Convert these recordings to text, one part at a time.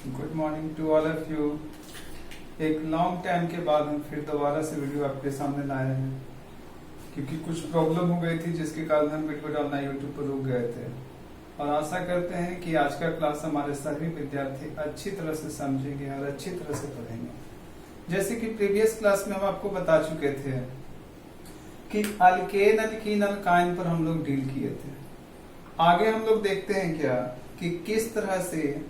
Good morning to all of you. एक long time के बाद हम फिर दोबारा से वीडियो आपके सामने लाए हैं क्योंकि कुछ प्रॉब्लम हो गई थी जिसके कारण हम वीडियो डालना यूट्यूब पर रुक गए थे। और आशा करते हैं कि आज का क्लास हमारे सभी विद्यार्थी अच्छी तरह से समझेंगे और अच्छी तरह से पढ़ेंगे। जैसे कि प्रीवियस क्लास में हम आपको बता चुके थे कि अल्केन अल्कीन अल्काइन पर हम लोग डील किए थे। आगे हम लोग देखते हैं क्या कि किस तरह से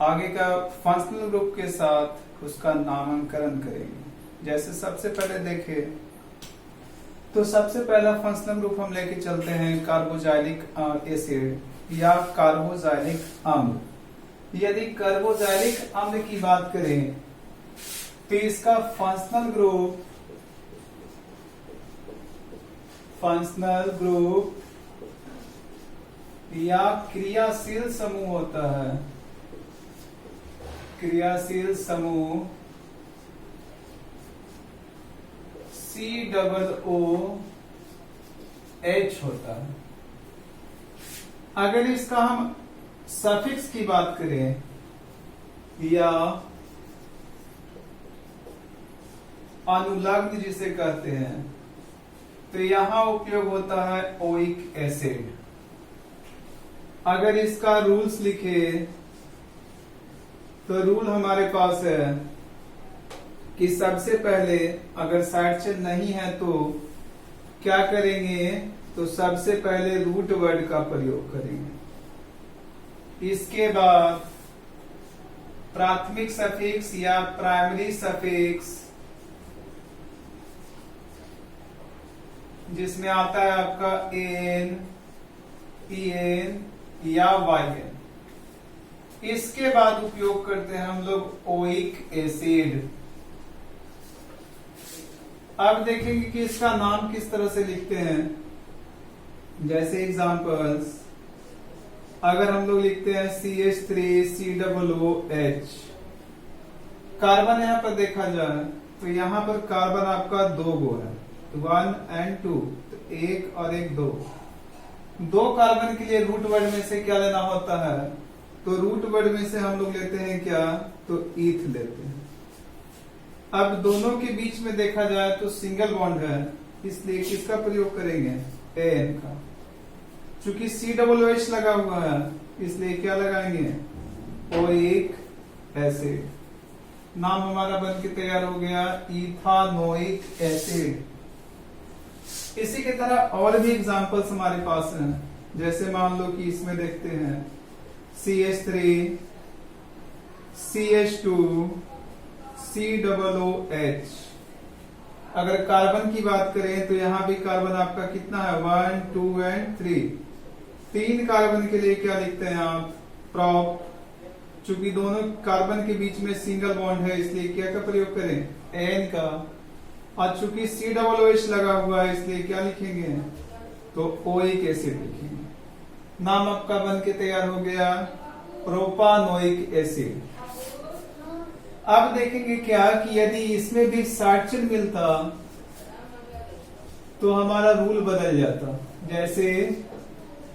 आगे का फंक्शनल ग्रुप के साथ उसका नामकरण करेंगे। जैसे सबसे पहले देखें तो सबसे पहला फंक्शनल ग्रुप हम लेके चलते हैं कार्बोजाइलिक एसिड या कार्बोजाइलिक अम्ल। यदि कार्बोजाइलिक अम्ल की बात करें तो इसका फंक्शनल ग्रुप या क्रियाशील समूह होता है। क्रियाशील समूह COOH होता है। अगर इसका हम सफिक्स की बात करें या अनुलग्न जिसे कहते हैं तो यहां उपयोग होता है ओइक एसिड। अगर इसका रूल्स लिखे तो रूल हमारे पास है कि सबसे पहले अगर साइड चेन नहीं है तो क्या करेंगे, तो सबसे पहले रूट वर्ड का प्रयोग करेंगे। इसके बाद प्राथमिक सफिक्स या प्राइमरी सफिक्स जिसमें आता है आपका एन, ईएन या वाईएन। इसके बाद उपयोग करते हैं हम लोग ओइक एसिड। अब देखेंगे कि इसका नाम किस तरह से लिखते हैं। जैसे एग्जांपल्स अगर हम लोग लिखते हैं CH3COOH, कार्बन यहां पर देखा जाए तो यहां पर कार्बन आपका दो गो है, 1 और 2, तो एक और एक दो कार्बन के लिए रूट वर्ड में से क्या लेना होता है, तो रूट वर्ड में से हम लोग लेते हैं क्या, तो ईथ लेते हैं। अब दोनों के बीच में देखा जाए तो सिंगल बॉन्ड है, इसलिए किसका प्रयोग करेंगे, एन का। चूंकि COOH लगा हुआ है इसलिए क्या लगाएंगे, ओइक एसिड। नाम हमारा बन के तैयार हो गया इथानोइक एसिड। इसी की तरह और भी एग्जांपल्स हमारे पास हैं। जैसे मान लो कि इसमें देखते हैं CH3 CH2 COOH। अगर कार्बन की बात करें तो यहां भी कार्बन आपका कितना है, 1 2 और 3। 3 कार्बन के लिए क्या लिखते हैं आप, प्रॉप। चूंकि दोनों कार्बन के बीच में सिंगल बॉन्ड है इसलिए क्या का प्रयोग करें, एन का। और चूंकि COOH लगा हुआ है इसलिए क्या लिखेंगे, तो ओइक एसिड लिखेंगे। नाम आपका बन के तैयार हो गया प्रोपानोइक एसिड। अब देखेंगे क्या कि यदि इसमें भी साइड चेन मिलता तो हमारा रूल बदल जाता। जैसे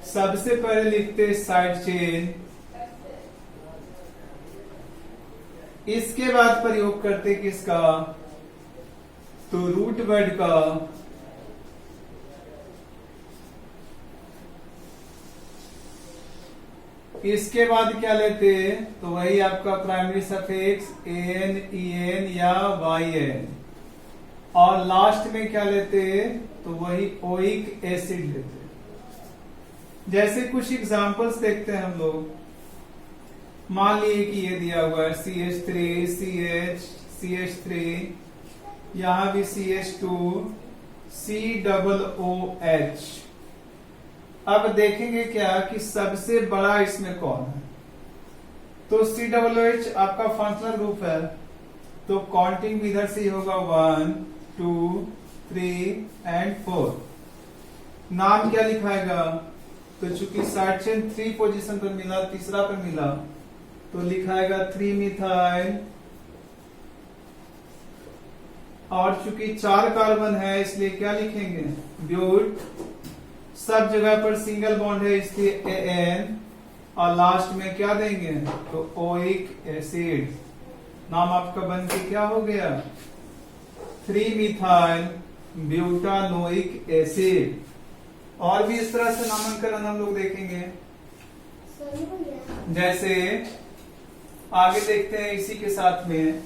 सबसे पहले लिखते साइड चेन, इसके बाद प्रयोग करते किसका, तो रूट वर्ड का। इसके बाद क्या लेते, तो वही आपका प्राइमरी सफिक्स एन, ईएन या वाईएन। और लास्ट में क्या लेते, तो वही ओइक एसिड लेते। जैसे कुछ एग्जांपल्स देखते हैं हम लोग। मान लिए कि ये दिया हुआ है CH3 CH CH3, यहां भी CH2 COOH। अब देखेंगे क्या कि सबसे बड़ा इसमें कौन है, तो COOH आपका फंक्शनल ग्रुप है, तो काउंटिंग इधर से ही होगा 1 2 3 और 4। नाम क्या लिखाएगा, तो चूंकि साइड चेन 3 पोजीशन पर मिला, तीसरा पर मिला, तो लिखाएगा 3 मिथाइल। और चूंकि 4 कार्बन है इसलिए क्या लिखेंगे, ब्यूट। सब जगह पर सिंगल बॉन्ड है इसलिए एन। और लास्ट में क्या देंगे, तो ओइक एसिड। नाम आपका बन के क्या हो गया, 3 मिथाइल ब्यूटानोइक एसिड। और भी इस तरह से नामांकन हम लोग देखेंगे। जैसे आगे देखते हैं इसी के साथ में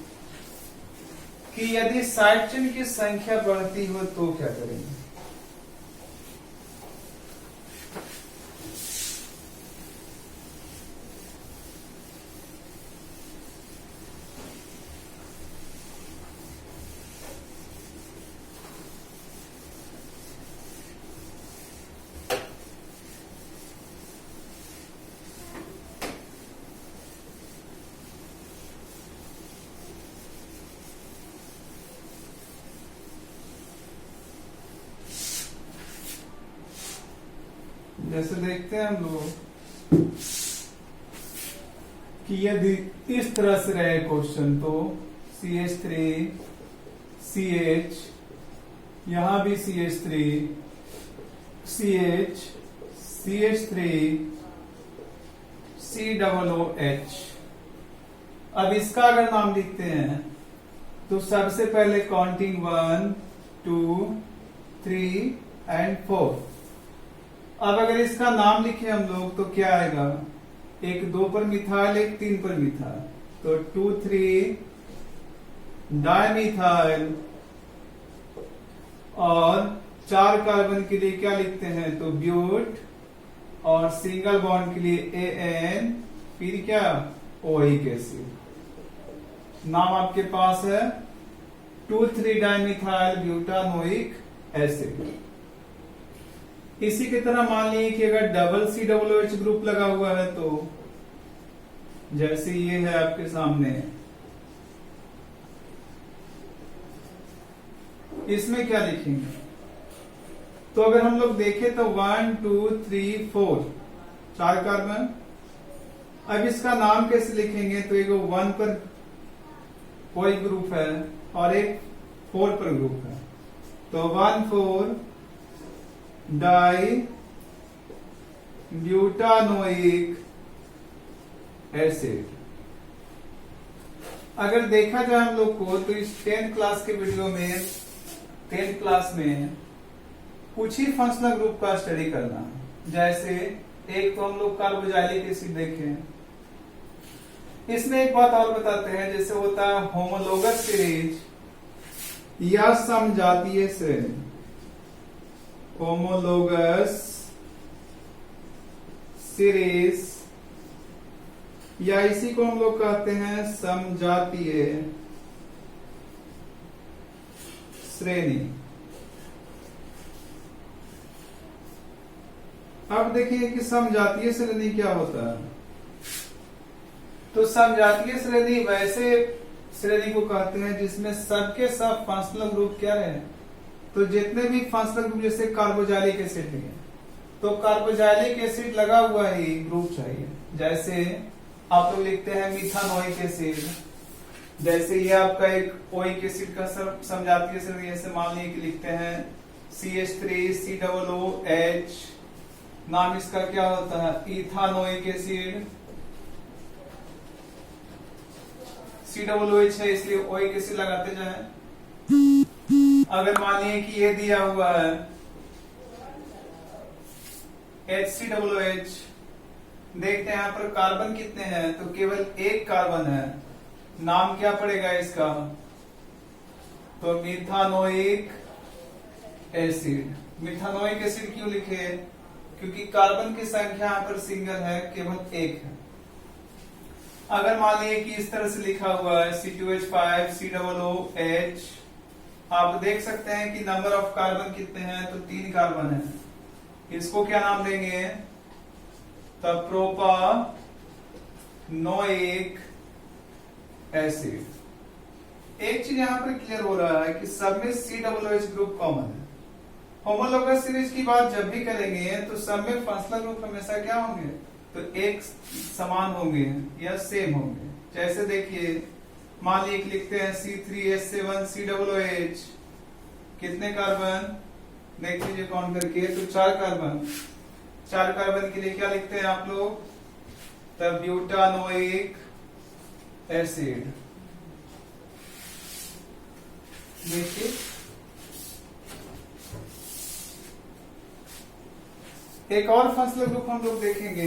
कि यदि साइड चेन की संख्या बढ़ती हो तो क्या करेंगे। जैसे देखते हैं हम लोग कि यदि इस तरह से रहे क्वेश्चन, तो CH3 CH, यहां भी CH3 CH CH3 COOH। अब इसका अगर नाम लिखते हैं तो सबसे पहले काउंटिंग 1 2 3 एंड 4। अब अगर इसका नाम लिखे हम लोग तो क्या आएगा, एक 2 पर मिथाइल, एक 3 पर मिथाइल, तो 2 3 डाइमिथाइल। और 4 कार्बन के लिए क्या लिखते हैं, तो ब्यूट, और सिंगल बॉन्ड के लिए AN, फिर क्या, ओइक एसिड। नाम आपके पास है 2 3 डाइमिथाइल ब्यूटानोइक एसिड। इसी की तरह मान लीजिए कि अगर डबल COOH ग्रुप लगा हुआ है, तो जैसे ये है आपके सामने, इसमें क्या लिखेंगे, तो अगर हम लोग देखें तो 1 2 3 4 4 कार्बन। अब इसका नाम कैसे लिखेंगे, तो एक 1 पर कोई ग्रुप है और एक 4 पर ग्रुप है, तो 1 4 डाई ब्यूटानोइक एसिड। अगर देखा जाए हम लोग को, तो इस 10th क्लास के वीडियो में 10th क्लास में कुछ ही फंक्शनल ग्रुप का स्टडी करना। जैसे एक तो हम लोग कार्बोजाइलिक एसिड देखें, इसमें एक बात और बताते हैं, जैसे होता है होमोलोगस सीरीज या समजातीय श्रेणी। होमोलोगस सीरीज या इसी को हम लोग कहते हैं समजातीय श्रेणी। अब देखिए कि समजातीय श्रेणी क्या होता है। तो समजातीय श्रेणी वैसे श्रेणी को कहते हैं जिसमें सबके सब फंक्शनल ग्रुप क्या है, तो जितने भी फंक्शनल ग्रुप, जैसे कार्बोजाइलिक एसिड है, तो कार्बोजाइलिक एसिड लगा हुआ ही ग्रुप चाहिए। जैसे आप लोग लिखते हैं मिथानोइक एसिड, जैसे ये आपका एक ओइक एसिड का समजातीय श्रेणी, जैसे मान लीजिए कि लिखते हैं CH3 COOH। नाम इसका क्या होता है, इथानोइक एसिड। COOH है इसलिए ओइक एसिड लगाते जाए। अगर मानिए कि ये दिया हुआ है HCOOH, देखते हैं यहाँ पर कार्बन कितने हैं, तो केवल एक कार्बन है। नाम क्या पड़ेगा इसका, तो मिथानोइक एसिड। मिथानोइक एसिड क्यों लिखे, क्योंकि कार्बन की संख्या यहाँ पर सिंगल है, केवल एक है। अगर मान लीजिए कि इस तरह से लिखा हुआ है C2H5 COOH, आप देख सकते हैं कि नंबर ऑफ कार्बन कितने हैं, तो 3 कार्बन है। इसको क्या नाम देंगे, तो प्रोपानोइक एसिड। एक चीज यहां पर क्लियर हो रहा है कि सब में COOH ग्रुप कॉमन है। होमोलोगस सीरीज की बात जब भी करेंगे तो सब में फंक्शनल ग्रुप हमेशा क्या होंगे, तो एक समान होंगे या सेम होंगे। जैसे देखिए मान लीजिए लिखते हैं C3H7 COOH, कितने कार्बन देख लीजिए काउंट करके, तो 4 कार्बन। 4 कार्बन के लिए क्या लिखते हैं आप लोग, द ब्यूटानोइक एसिड। देखिए एक और फंक्शनल ग्रुप हम लोग देखेंगे